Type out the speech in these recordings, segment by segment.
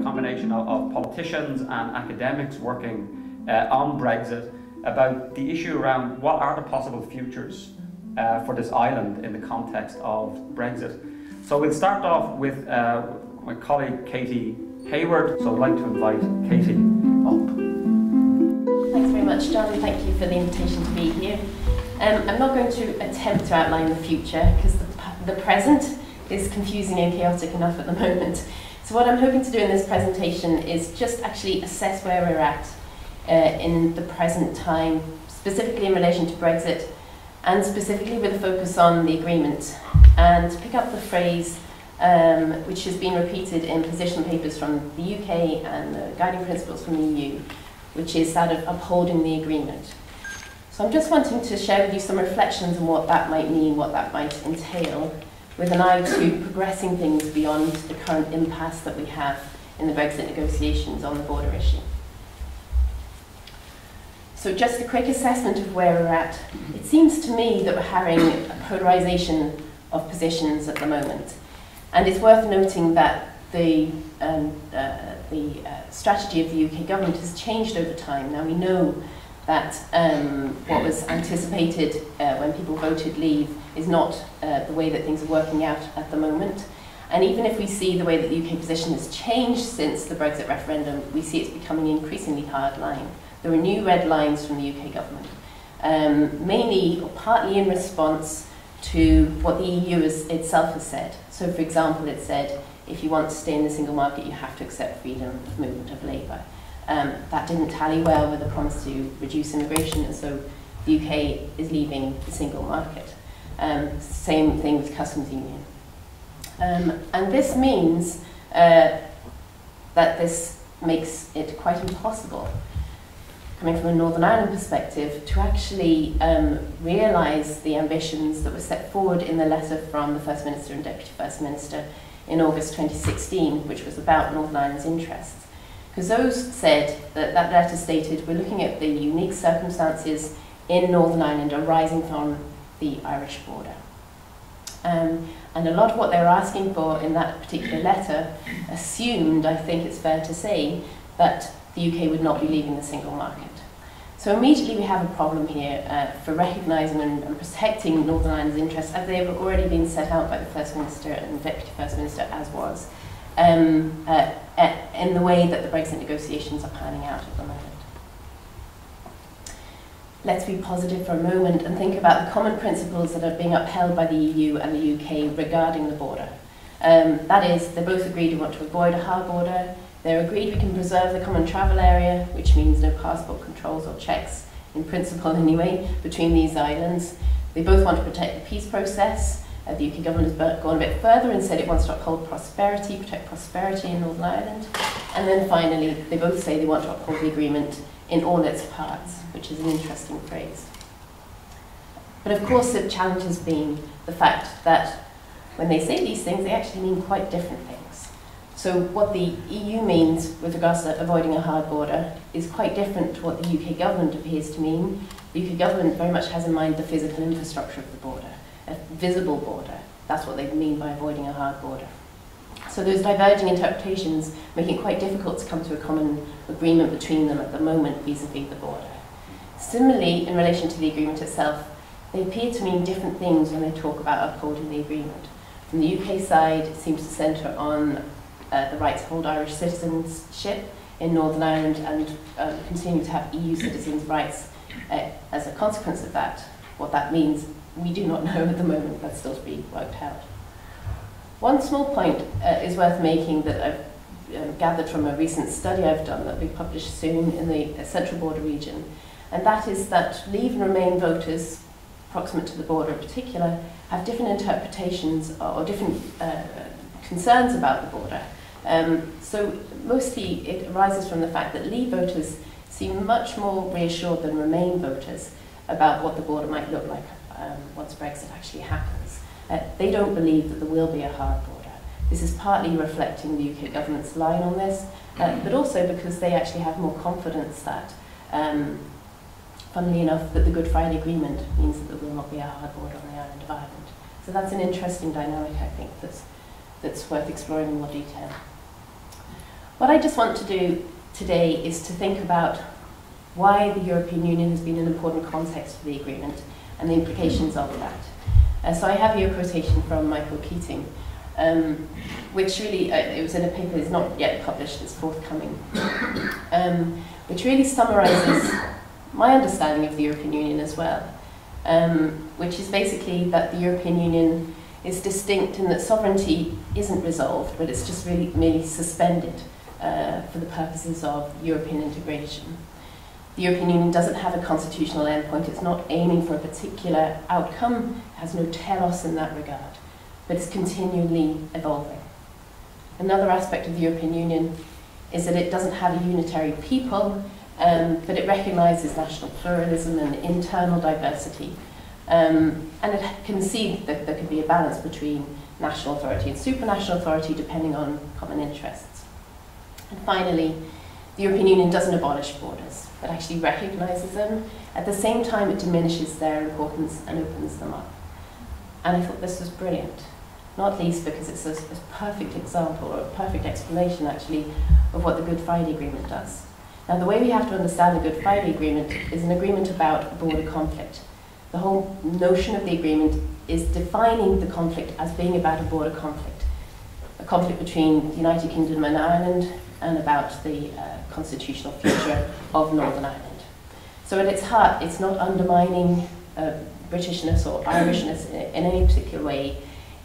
combination of politicians and academics working on Brexit about the issue around what are the possible futures for this island in the context of Brexit. So we'll start off with my colleague Katy Hayward, so I'd like to invite Katy up. Thanks very much, John, and thank you for the invitation to be here. I'm not going to attempt to outline the future because the present is confusing and chaotic enough at the moment. So what I'm hoping to do in this presentation is just actually assess where we're at in the present time, specifically in relation to Brexit, and specifically with a focus on the agreement, and pick up the phrase which has been repeated in position papers from the UK and the guiding principles from the EU, which is that of upholding the agreement. So I'm just wanting to share with you some reflections on what that might mean, what that might entail, with an eye to progressing things beyond the current impasse that we have in the Brexit negotiations on the border issue. So just a quick assessment of where we're at. It seems to me that we're having a polarisation of positions at the moment. And it's worth noting that the strategy of the UK government has changed over time. Now we know that what was anticipated when people voted leave is not the way that things are working out at the moment. And even if we see the way that the UK position has changed since the Brexit referendum, we see it's becoming increasingly hardline. There are new red lines from the UK government, mainly or partly in response to what the EU itself has said. So for example, it said, if you want to stay in the single market, you have to accept freedom of movement of labour. That didn't tally well with the promise to reduce immigration, and so the UK is leaving the single market. Same thing with customs union. And this means that this makes it quite impossible, coming from a Northern Ireland perspective, to actually realise the ambitions that were set forward in the letter from the First Minister and Deputy First Minister in August 2016, which was about Northern Ireland's interests. Because those said, that letter stated, we're looking at the unique circumstances in Northern Ireland arising from the Irish border. And a lot of what they were asking for in that particular letter assumed, I think it's fair to say, that the UK would not be leaving the single market. So immediately we have a problem here for recognising and protecting Northern Ireland's interests, as they have already been set out by the First Minister and Deputy First Minister, as was, in the way that the Brexit negotiations are panning out at the moment. Let's be positive for a moment and think about the common principles that are being upheld by the EU and the UK regarding the border. That is, they both agreed we want to avoid a hard border. They're agreed we can preserve the common travel area, which means no passport controls or checks, in principle anyway, between these islands. They both want to protect the peace process. The UK government has gone a bit further and said it wants to uphold prosperity, protect prosperity in Northern Ireland. And then finally, they both say they want to uphold the agreement in all its parts, which is an interesting phrase. But of course, the challenge has been the fact that when they say these things, they actually mean quite different things. So what the EU means with regards to avoiding a hard border is quite different to what the UK government appears to mean. The UK government very much has in mind the physical infrastructure of the border, a visible border. That's what they mean by avoiding a hard border. So those diverging interpretations make it quite difficult to come to a common agreement between them at the moment vis-à-vis the border. Similarly, in relation to the agreement itself, they appear to mean different things when they talk about upholding the agreement. From the UK side, it seems to centre on the right to hold Irish citizenship in Northern Ireland and continue to have EU citizens' rights as a consequence of that. What that means, we do not know at the moment. That's still to be worked out. One small point is worth making that I've gathered from a recent study I've done that will be published soon in the Central Border region, and that is that Leave and Remain voters, proximate to the border in particular, have different interpretations or different concerns about the border. So mostly it arises from the fact that Leave voters seem much more reassured than Remain voters about what the border might look like once Brexit actually happens. They don't believe that there will be a hard border. This is partly reflecting the UK government's line on this, but also because they actually have more confidence that, funnily enough, that the Good Friday Agreement means that there will not be a hard border on the island of Ireland. So that's an interesting dynamic, I think, that's worth exploring in more detail. What I just want to do today is to think about why the European Union has been an important context for the agreement and the implications of that. So I have here a quotation from Michael Keating, which really, it was in a paper, it's not yet published, it's forthcoming, which really summarises my understanding of the European Union as well, which is basically that the European Union is distinct in that sovereignty isn't resolved, but it's just really merely suspended for the purposes of European integration. The European Union doesn't have a constitutional endpoint, it's not aiming for a particular outcome, it has no telos in that regard, but it's continually evolving. Another aspect of the European Union is that it doesn't have a unitary people, but it recognises national pluralism and internal diversity. And it can see that there can be a balance between national authority and supranational authority depending on common interests. And finally, the European Union doesn't abolish borders, but actually recognises them. At the same time, it diminishes their importance and opens them up. And I thought this was brilliant, not least because it's a perfect example, or a perfect explanation actually, of what the Good Friday Agreement does. Now, the way we have to understand the Good Friday Agreement is an agreement about border conflict. The whole notion of the agreement is defining the conflict as being about a border conflict, a conflict between the United Kingdom and Ireland, and about the constitutional future of Northern Ireland. So at its heart, it's not undermining Britishness or Irishness in any particular way.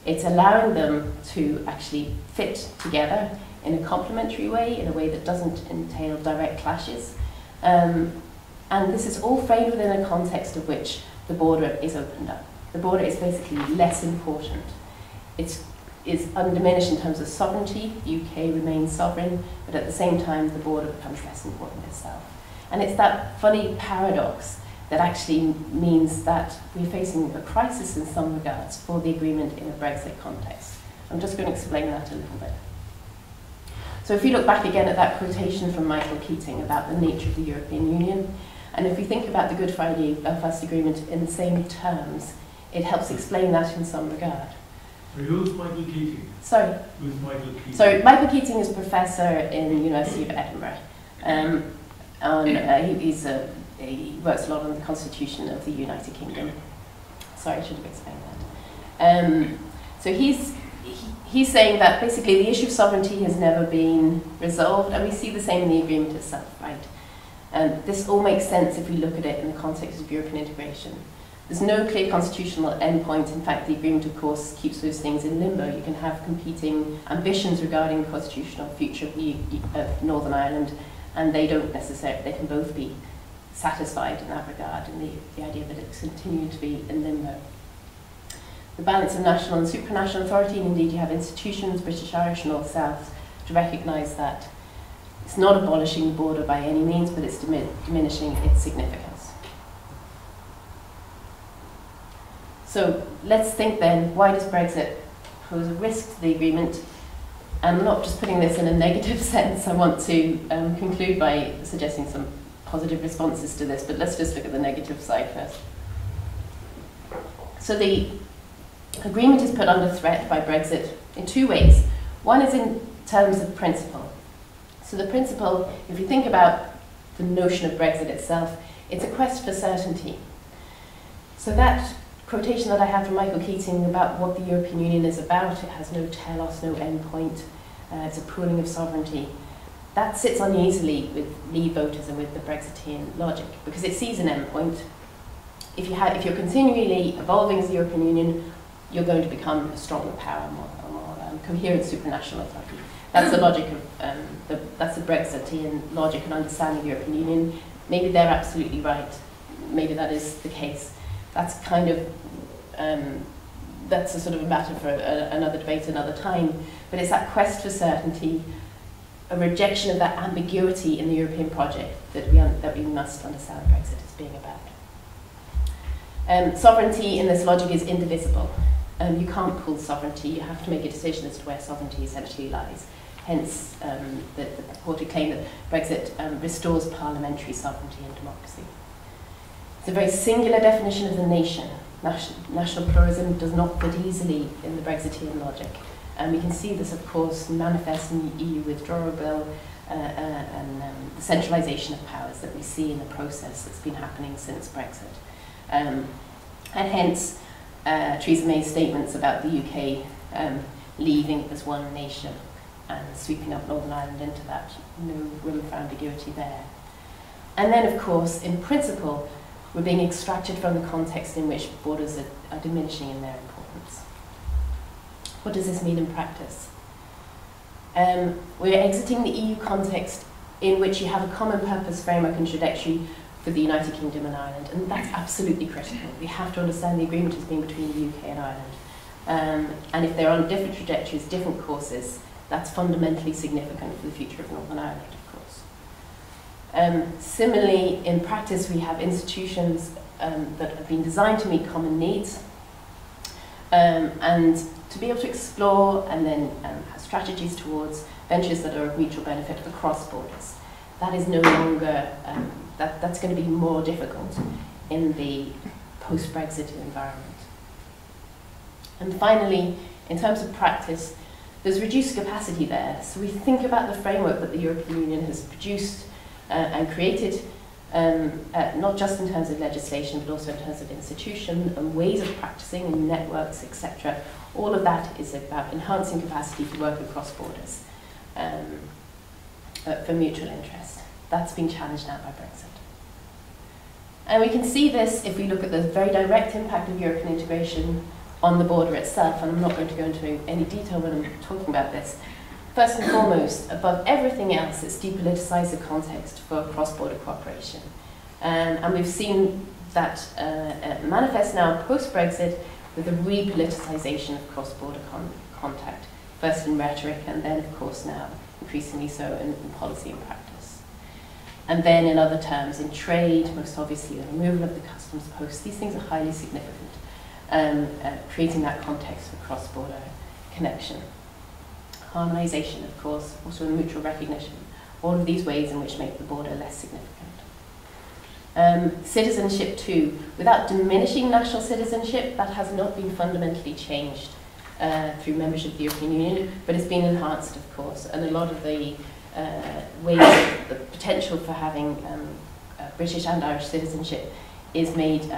It's allowing them to actually fit together in a complementary way, in a way that doesn't entail direct clashes. And this is all framed within a context of which the border is opened up. The border is basically less important. It's undiminished in terms of sovereignty. The UK remains sovereign, but at the same time, the border becomes less important itself. And it's that funny paradox that actually means that we're facing a crisis in some regards for the agreement in a Brexit context. I'm just going to explain that a little bit. So if we look back again at that quotation from Michael Keating about the nature of the European Union, and if we think about the Good Friday Belfast Agreement in the same terms, it helps explain that in some regard. So who's Michael Keating? Sorry? Who's Michael Keating? So Michael Keating is a professor in the University of Edinburgh. He works a lot on the Constitution of the United Kingdom. Sorry, I should have explained that. So he's saying that basically the issue of sovereignty has never been resolved, and we see the same in the agreement itself, right? This all makes sense if we look at it in the context of European integration. There's no clear constitutional endpoint. In fact, the agreement, of course, keeps those things in limbo. You can have competing ambitions regarding the constitutional future of Northern Ireland, and they don't necessarily, they can both be satisfied in that regard, and the idea that it's continuing to be in limbo. The balance of national and supranational authority, and indeed you have institutions, British, Irish, North, South, to recognise that it's not abolishing the border by any means, but it's diminishing its significance. So let's think then, why does Brexit pose a risk to the agreement? And I'm not just putting this in a negative sense. I want to conclude by suggesting some positive responses to this, but let's just look at the negative side first. So the agreement is put under threat by Brexit in two ways. One is in terms of principle. So the principle, if you think about the notion of Brexit itself, it's a quest for certainty. So that quotation that I have from Michael Keating about what the European Union is about, it has no telos, no endpoint, it's a pooling of sovereignty, that sits uneasily with Leave voters and with the Brexitean logic, because it sees an endpoint. If you're continually evolving as the European Union, you're going to become a stronger power, more coherent supranational authority. That's the logic of, that's the Brexitean logic and understanding of the European Union. Maybe they're absolutely right. Maybe that is the case. That's kind of, that's a sort of a matter for another debate another time. But it's that quest for certainty, a rejection of that ambiguity in the European project that we must understand Brexit as being about. Sovereignty in this logic is indivisible. You can't pool sovereignty, you have to make a decision as to where sovereignty essentially lies. Hence, the purported claim that Brexit restores parliamentary sovereignty and democracy. It's a very singular definition of the nation. National pluralism does not fit easily in the Brexitean logic. And we can see this, of course, manifest in the EU withdrawal bill and the centralisation of powers that we see in the process that's been happening since Brexit. And hence, Theresa May's statements about the UK leaving as one nation and sweeping up Northern Ireland into that. No room for ambiguity there. And then, of course, in principle, we're being extracted from the context in which borders are diminishing in their importance. What does this mean in practice? We're exiting the EU context in which you have a common purpose framework and trajectory for the United Kingdom and Ireland, and that's absolutely critical. We have to understand the agreement as being between the UK and Ireland. And if they're on different trajectories, different courses, that's fundamentally significant for the future of Northern Ireland, of course. Similarly, in practice, we have institutions that have been designed to meet common needs and to be able to explore and then have strategies towards ventures that are of mutual benefit across borders. That is no longer, that's going to be more difficult in the post-Brexit environment. And finally, in terms of practice, there's reduced capacity there. So we think about the framework that the European Union has produced and created, not just in terms of legislation, but also in terms of institution and ways of practicing and networks, etc. All of that is about enhancing capacity to work across borders for mutual interest. That's been challenged now by Brexit. And we can see this if we look at the very direct impact of European integration on the border itself, and I'm not going to go into any detail when I'm talking about this. First and foremost, above everything else, it's depoliticised the context for cross-border cooperation. And we've seen that manifest now post-Brexit with a repoliticisation of cross-border contact, first in rhetoric and then, of course, now increasingly so in policy and practice. And then in other terms, in trade, most obviously the removal of the customs posts, these things are highly significant, creating that context for cross-border connection. Harmonisation, of course, also mutual recognition, all of these ways in which make the border less significant. Citizenship too, without diminishing national citizenship, that has not been fundamentally changed through membership of the European Union, but it's been enhanced, of course, and a lot of the ways, the potential for having British and Irish citizenship is made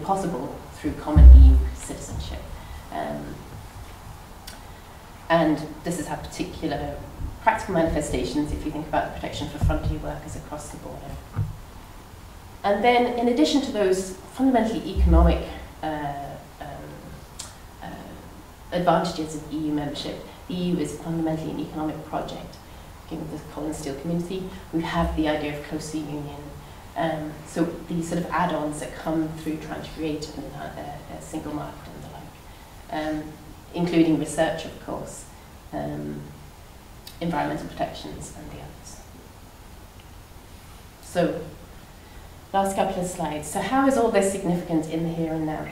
possible through common EU citizenship. And this has had particular practical manifestations if you think about the protection for frontier workers across the border. And then, in addition to those fundamentally economic advantages of EU membership, the EU is fundamentally an economic project. Given the coal and steel community, we have the idea of closer union. So these sort of add-ons that come through trying to create a single market and the like, including research, of course, environmental protections and the others. So, last couple of slides. So how is all this significant in the here and now?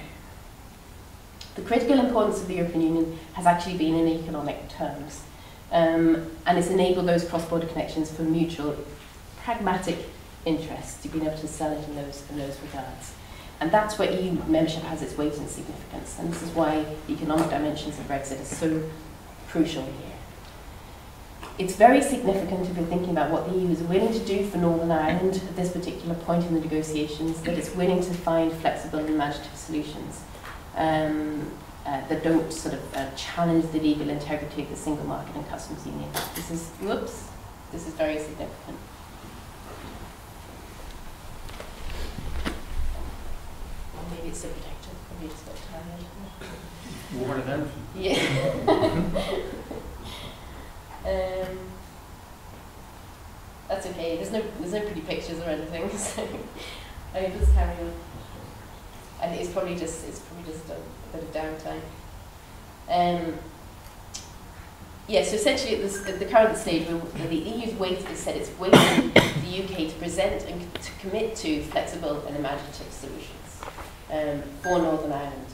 The critical importance of the European Union has actually been in economic terms, and it's enabled those cross-border connections for mutual, pragmatic interests to be able to sell it in those regards. And that's where EU membership has its weight and significance, and this is why the economic dimensions of Brexit are so crucial here. It's very significant if you're thinking about what the EU is willing to do for Northern Ireland at this particular point in the negotiations, that it's willing to find flexible and imaginative solutions that don't sort of challenge the legal integrity of the single market and customs union. This is very significant. Maybe it's so protective, maybe it's a bit tired. Worn it out. Yeah. That's okay. There's no pretty pictures or anything, so I can just carry on. I think it's probably just a bit of downtime. Yeah. So essentially, at the current stage, the EU's weight is said it's waiting for the UK to present and to commit to flexible and imaginative solutions for Northern Ireland.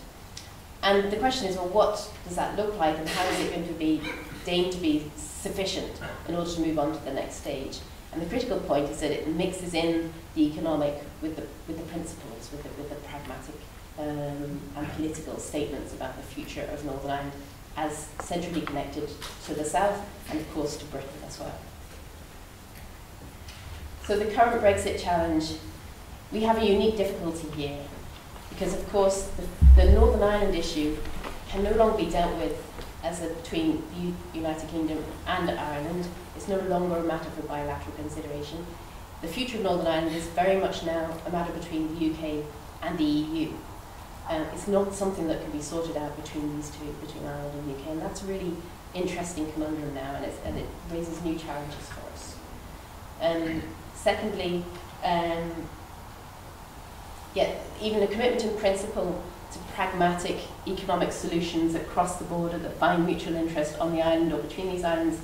And the question is, well, what does that look like, and how is it going to be deemed to be sufficient in order to move on to the next stage? And the critical point is that it mixes in the economic with the principles, with the pragmatic and political statements about the future of Northern Ireland as centrally connected to the south and of course to Britain as well. So the current Brexit challenge, we have a unique difficulty here because of course the Northern Ireland issue can no longer be dealt with as between the United Kingdom and Ireland. It's no longer a matter for bilateral consideration. The future of Northern Ireland is very much now a matter between the UK and the EU. It's not something that can be sorted out between these two, between Ireland and the UK, and that's a really interesting conundrum now, and it raises new challenges for us. Secondly, even a commitment in principle to pragmatic economic solutions across the border that find mutual interest on the island or between these islands,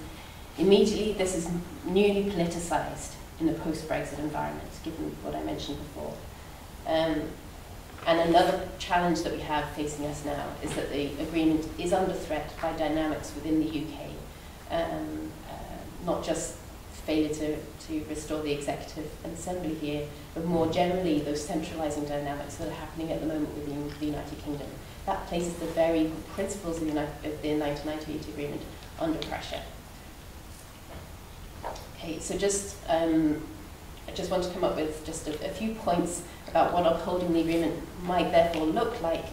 immediately this is newly politicised in the post-Brexit environment, given what I mentioned before. And another challenge that we have facing us now is that the agreement is under threat by dynamics within the UK, not just failure to restore the executive and assembly here, but more generally those centralising dynamics that are happening at the moment within the United Kingdom. That places the very principles of the 1998 agreement under pressure. Okay, so I just want to come up with just a few points about what upholding the agreement might therefore look like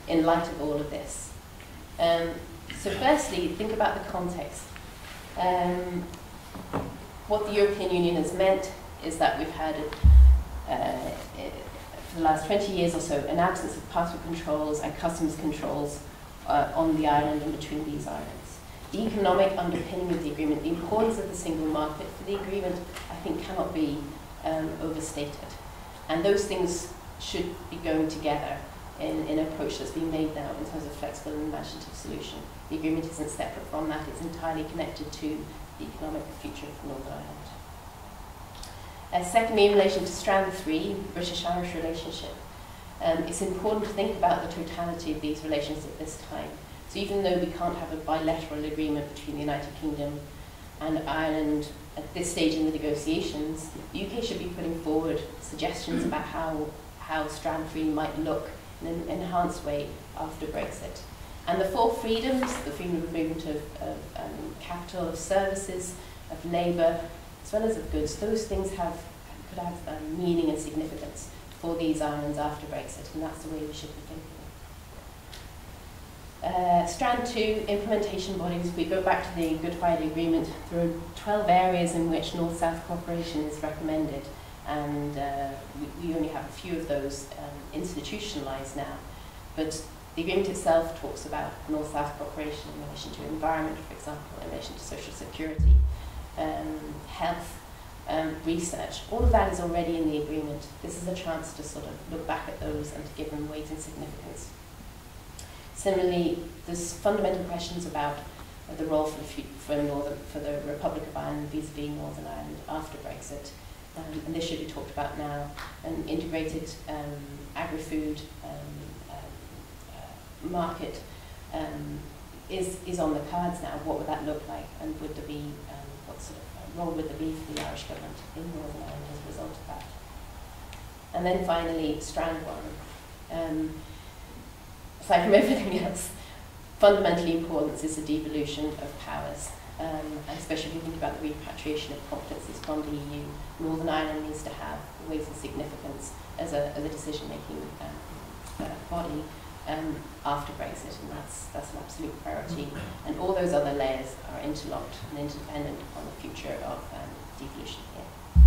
in light of all of this. So firstly, think about the context. What the European Union has meant is that we've had, for the last 20 years or so, an absence of passport controls and customs controls on the island and between these islands. The economic underpinning of the agreement, the importance of the single market for the agreement, I think cannot be overstated. And those things should be going together in an approach that's being made now in terms of flexible and imaginative solution. The agreement isn't separate from that, it's entirely connected to the economic future of Northern Ireland. Secondly, in relation to Strand 3, British-Irish relationship, it's important to think about the totality of these relations at this time. So even though we can't have a bilateral agreement between the United Kingdom and Ireland at this stage in the negotiations, the UK should be putting forward suggestions about how Strand 3 might look in an enhanced way after Brexit. And the four freedoms, the freedom of movement of capital, of services, of labour, as well as of goods, those things could have meaning and significance for these islands after Brexit, and that's the way we should be thinking. Strand 2, implementation bodies. We go back to the Good Friday Agreement. There are 12 areas in which North-South cooperation is recommended, and we only have a few of those institutionalised now. But the agreement itself talks about North-South cooperation in relation to environment, for example, in relation to social security, health, research. All of that is already in the agreement. This is a chance to sort of look back at those and to give them weight and significance. Similarly, there's fundamental questions about the role for the Republic of Ireland vis-à-vis Northern Ireland after Brexit, and this should be talked about now. An integrated agri-food market is on the cards now. What would that look like, and would there be what sort of role would there be for the Irish government in Northern Ireland as a result of that? And then finally, Strand 1. Aside from everything else, fundamentally important is the devolution of powers, and especially if you think about the repatriation of competencies from the EU. Northern Ireland needs to have weight and significance as a decision-making body after Brexit, and that's an absolute priority. And all those other layers are interlocked and interdependent on the future of devolution here.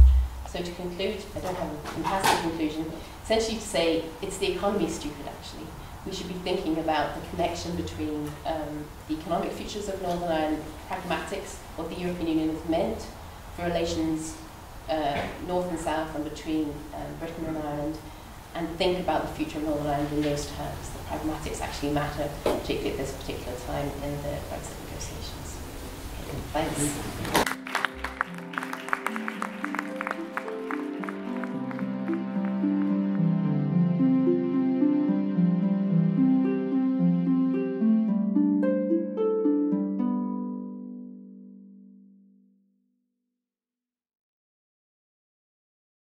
So to conclude, I don't have a fantastic conclusion, essentially to say it's the economy stupid actually. We should be thinking about the connection between the economic futures of Northern Ireland, pragmatics, what the European Union has meant for relations north and south and between Britain and Ireland, and think about the future of Northern Ireland in those terms. The pragmatics actually matter, particularly at this particular time in the Brexit negotiations. Okay, thanks.